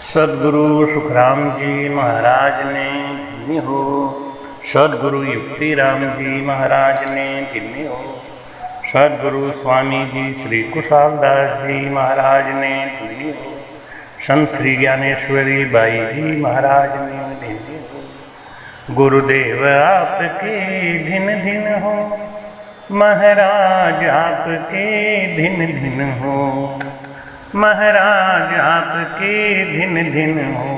सदगुरु सुखराम जी महाराज ने धन्य हो। सदगुरु युक्तिराम जी महाराज ने धन्य हो। सदगुरु स्वामी जी श्री कुशालदास जी महाराज ने धन्य हो। संत श्री ज्ञानेश्वरी बाई जी महाराज ने धन्य हो। गुरुदेव आपके दिन दिन हो, महाराज आपके दिन दिन हो, महाराज आपके दिन दिन हो।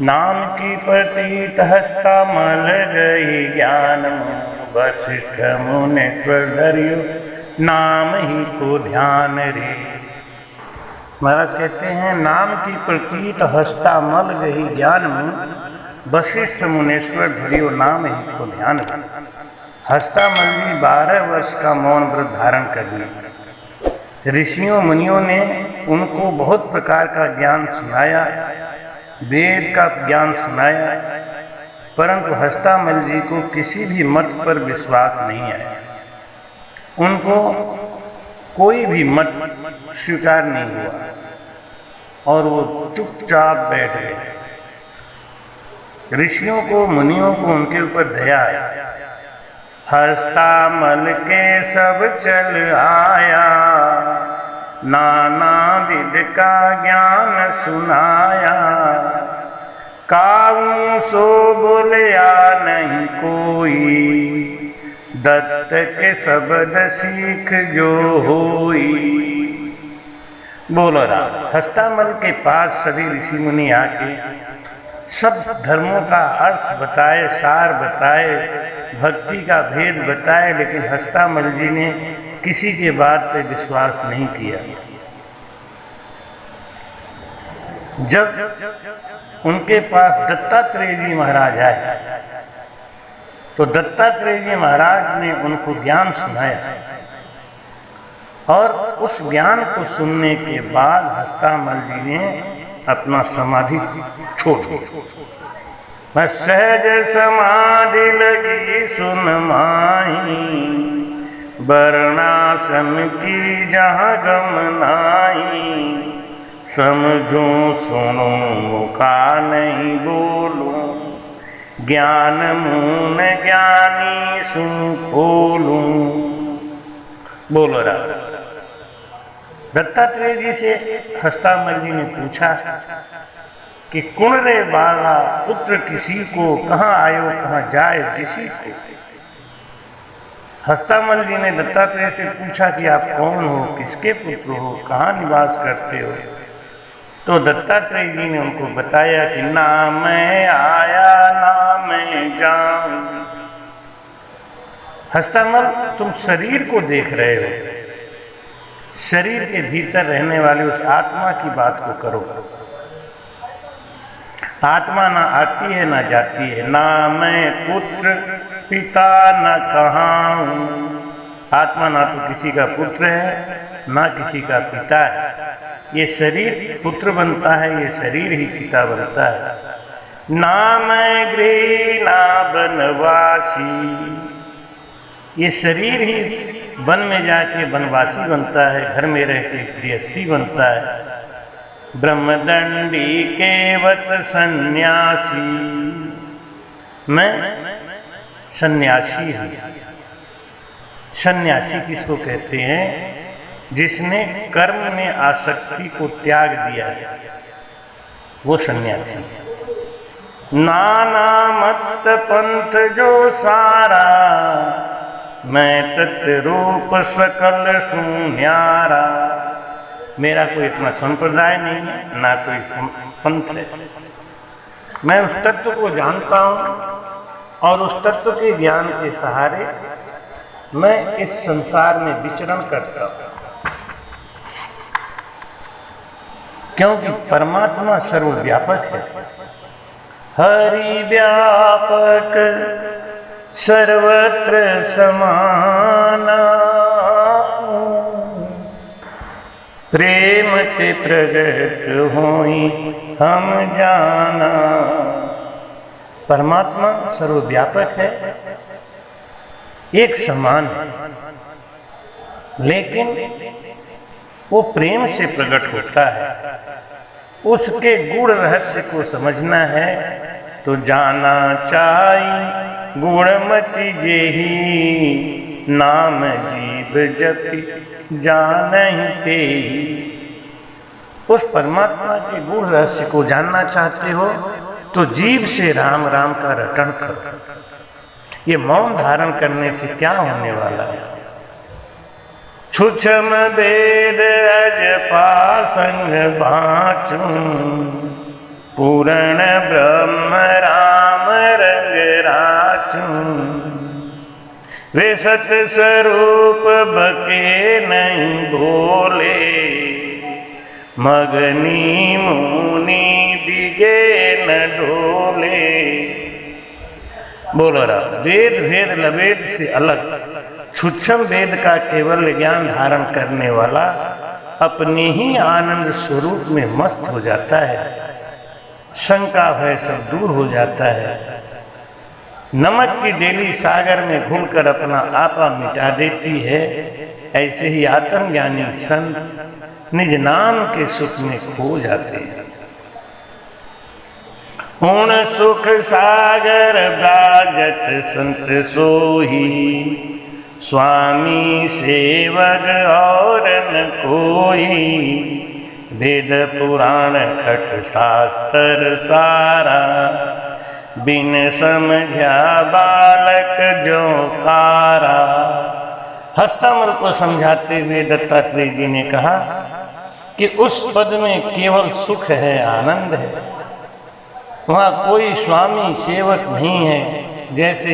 नाम की प्रतीत हस्ता मल गई ज्ञान वशिष्ठ मुनेश्वर धरियो नाम ही को ध्यान रे। महाराज कहते हैं नाम की प्रतीत हस्ता मल गई ज्ञान वशिष्ठ मुनेश्वर धरियो नाम ही को ध्यान रे। हस्ता मल जी 12 वर्ष का मौन व्रत धारण करने। ऋषियों मुनियों ने उनको बहुत प्रकार का ज्ञान सुनाया, वेद का ज्ञान सुनाया, परंतु हस्तामल जी को किसी भी मत पर विश्वास नहीं आया। उनको कोई भी मत स्वीकार नहीं हुआ और वो चुपचाप बैठ गए। ऋषियों को मुनियों को उनके ऊपर दया आई। हस्तामल के सब चल आया, नाना विध का ज्ञान सुनाया। काऊ सो बोलिया नहीं कोई, दत्त के शब्द सीख जो होई। बोलो राम। हस्तामल के पास सभी ऋषि मुनि आके सब धर्मों का अर्थ बताए, सार बताए, भक्ति का भेद बताए, लेकिन हस्तामल जी ने किसी के बात पे विश्वास नहीं किया। जब उनके पास दत्तात्रेय जी महाराज आए तो दत्तात्रेय जी महाराज ने उनको ज्ञान सुनाया और उस ज्ञान को सुनने के बाद हस्तामल जी ने अपना समाधि छोड़ दिया। मैं सहज समाधि लगी सुन माही, वर्णासन की जहाँ गम नाई। समझो सुनो मुका नहीं बोलूं, ज्ञान मून ज्ञानी सुन खोलूं। बोलो राम। दत्तात्रेय जी से हस्तामल जी ने पूछा कि कुण रे बाला पुत्र किसी को, कहाँ आयो कहाँ जाए किसी को। हस्तामल जी ने दत्तात्रेय से पूछा कि आप कौन हो, किसके पुत्र हो, कहाँ निवास करते हो। तो दत्तात्रेय जी ने उनको बताया कि ना मैं आया ना मैं जाऊं। हस्तामल तुम शरीर को देख रहे हो, शरीर के भीतर रहने वाले उस आत्मा की बात को करो। आत्मा ना आती है ना जाती है। ना मैं पुत्र पिता न कहाँ हूं। आत्मा ना तो किसी का पुत्र है ना किसी का पिता है। ये शरीर पुत्र बनता है, ये शरीर ही पिता बनता है। ना मैं गृह ना बनवासी, ये शरीर ही वन में जाके वनवासी बनता है, घर में रह के गृहस्थी बनता है। ब्रह्मदंडी केवत सन्यासी, मैं सन्यासी हूं। सन्यासी किसको कहते हैं? जिसने कर्म में आसक्ति को त्याग दिया है, वो सन्यासी है। नाना मत पंथ जो सारा, मैं तत्रूप सकल सुन्यारा। मेरा कोई इतना संप्रदाय नहीं है, ना कोई पंथ है। मैं उस तत्व को जानता हूं और उस तत्व के ज्ञान के सहारे मैं इस संसार में विचरण करता हूं, क्योंकि परमात्मा सर्वव्यापक है। हरि व्यापक सर्वत्र समाना, प्रेम ते प्रगट होई हम जाना। परमात्मा सर्वव्यापक है, एक समान है, लेकिन वो प्रेम से प्रकट होता है। उसके गुण रहस्य को समझना है तो जाना चाहिए गुणमति जेही, नाम जीव जपि जानहि तेहि। उस परमात्मा के गुण रहस्य को जानना चाहते हो तो जीव से राम राम का रटन करो। ये मौन धारण करने से क्या होने वाला है? छुछम वेद अज पासंग बाचू, पूर्ण ब्रह्म राम रंग राचू। वे सत स्वरूप बके नहीं बोले, मगनी मुनि दिगे न डोले। बोलो राम। वेद भेद लवेद से अलग छुच्छम वेद का केवल ज्ञान धारण करने वाला अपने ही आनंद स्वरूप में मस्त हो जाता है। शंका भय सब दूर हो जाता है। नमक की डेली सागर में घुलकर अपना आपा मिटा देती है, ऐसे ही आत्मज्ञानी संत निज नाम के सुख में खो जाते हैं। पूर्ण सुख सागर बाजत संत सोही, स्वामी सेवक और न कोई। वेद पुराण खट शास्त्र सारा, बिन समझा बालक जो कारा। हस्तामल को समझाते हुए दत्तात्रेय जी ने कहा कि उस पद में केवल सुख है, आनंद है। वहां कोई स्वामी सेवक नहीं है। जैसे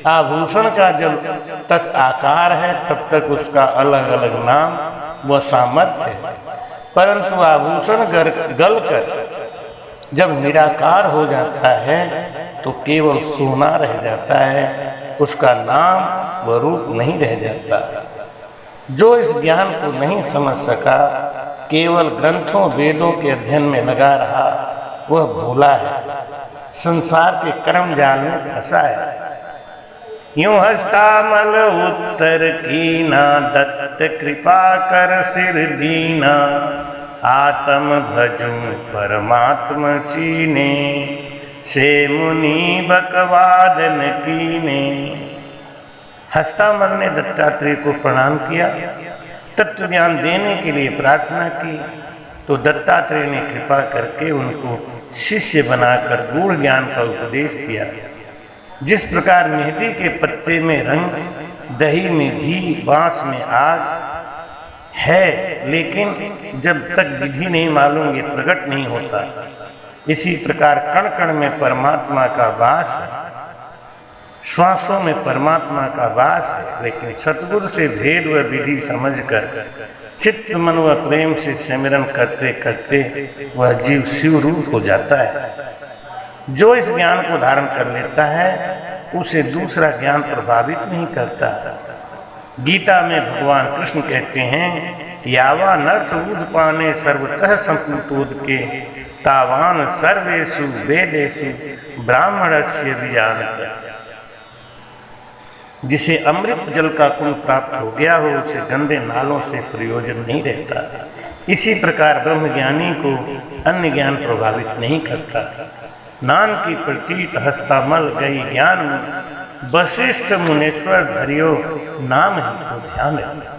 आभूषण का जब तक आकार है तब तक उसका अलग अलग नाम व सामर्थ्य है, परंतु आभूषण गलकर जब निराकार हो जाता है तो केवल सोना रह जाता है, उसका नाम व रूप नहीं रह जाता। जो इस ज्ञान को नहीं समझ सका, केवल ग्रंथों वेदों के अध्ययन में लगा रहा, वह भूला है, संसार के कर्म जाल में फंसा है। यूं हस्तामल उत्तर कीना, दत्त कृपा कर सिर दीना। आत्म भजूं परमात्म चीने, से मुनि बकवाद न कीने। हस्तामल ने दत्तात्रेय को प्रणाम किया, तत्व ज्ञान देने के लिए प्रार्थना की, तो दत्तात्रेय ने कृपा करके उनको शिष्य बनाकर गूढ़ ज्ञान का उपदेश किया। जिस प्रकार मेहंदी के पत्ते में रंग, दही में घी, बांस में आग है, लेकिन जब तक विधि नहीं मालूम ये प्रकट नहीं होता, इसी प्रकार कण कण में परमात्मा का वास है, श्वासों में परमात्मा का वास है। लेकिन सतगुरु से भेद व विधि समझकर चित्त मन व प्रेम से सिमरन करते करते वह जीव शिव रूप हो जाता है। जो इस ज्ञान को धारण कर लेता है उसे दूसरा ज्ञान प्रभावित नहीं करता। गीता में भगवान कृष्ण कहते हैं, यावा नर्थ उदपाने सर्वतः संपूतोद के, तावान सर्वेषु वेदेषु ब्राह्मणस्य विजानत। जिसे अमृत जल का कुंड प्राप्त हो गया हो, उसे गंदे नालों से प्रयोजन नहीं रहता। इसी प्रकार ब्रह्मज्ञानी को अन्य ज्ञान प्रभावित नहीं करता। नान की प्रतीत हस्तामल गई ज्ञान, वशिष्ठ मुनीश्वर धरियो नाम ही को ध्यान रखना।